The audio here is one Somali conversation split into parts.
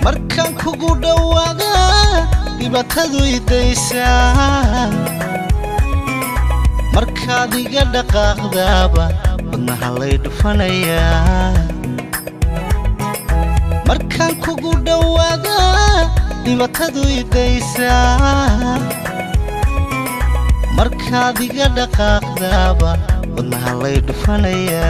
markaan kugu dhawaada dhibaatadu idaysa markaad iga dhaqaaqdaaba wadnaha lay dhufanaya markaan kugu dhawaada dhibaatadu idaysa markaad iga dhaqaaqdaaba wadnaha lay dhufanaya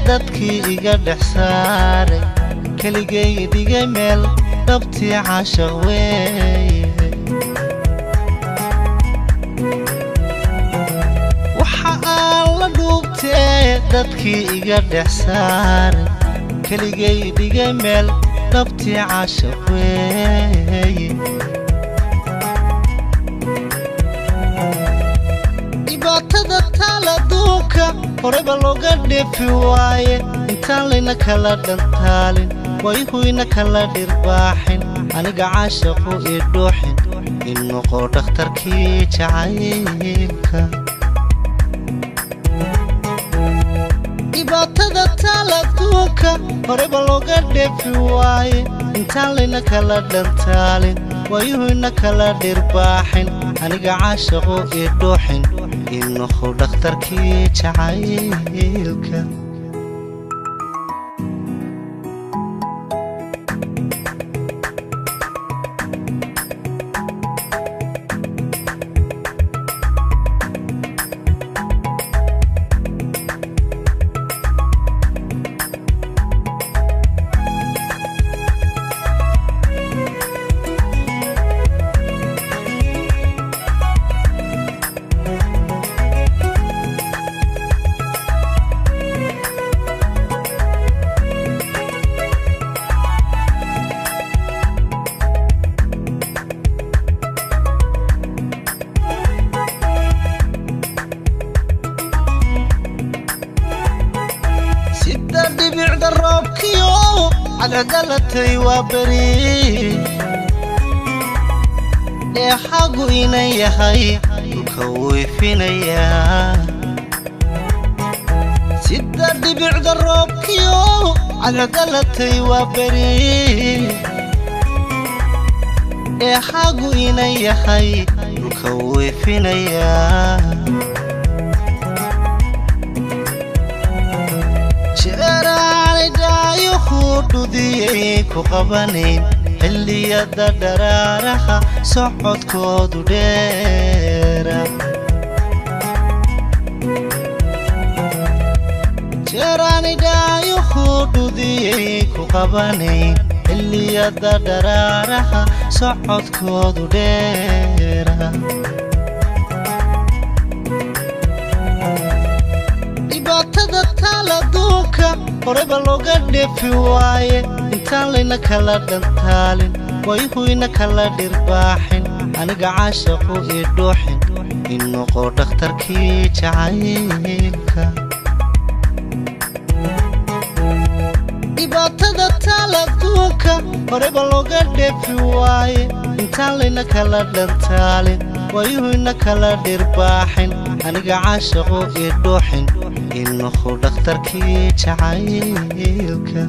dadkii iga dhex saaray keligay dhigay meel dhabtii caashaq weeye waxa aan la dhuubtee dadkii iga dhex saaray keligay dhigay meel dhabtii caashaq weeye dhibaatada taala duunka horeba looga dheefi waaye intaan layna kala dhantaalin wayhuyna kala dhirbaaxin aniga caashaqu ii dhuuxin in noqo dhakhtarkii jacaylka dhibaatada taala duunka horeba looga dheefi waaye intaan layna kala dhantaalin wayhuyna kala dhirbaaxin aniga caashaqu ii dhuuxin in noqo dhakhtarkii jacaylka dhibicda roobkiyo cadcedalatay waa beri dheexaagu inan yahay dhulka wuu ifinayaa sida dhibicda roobkiyo cadcedalatay waa beri dheexaagu inan yahay dhulka wuu ifinayaa dhudiyay ku qabanayn xilliyada dharaaraha socodkoodu dheera jeeraanidhaayuhu dhudiyay ku qabanayn xilliyada dharaaraha socodkoodu dheera dhibaatada taala duunka horeba looga dheefi waaye intaan layna kala dhantaalin wayhuyna kala dhirbaaxin aniga caashaqu ii dhuuxin in noqo dhakhtarkii jacaylka dhibaatada taala duunka horeba looga dheefi waaye intaan layna kala dhantaalin wayhuyna kala dhirbaaxin aniga caashaqu ii dhuuxin in noqo dhakhtarkii jacaylka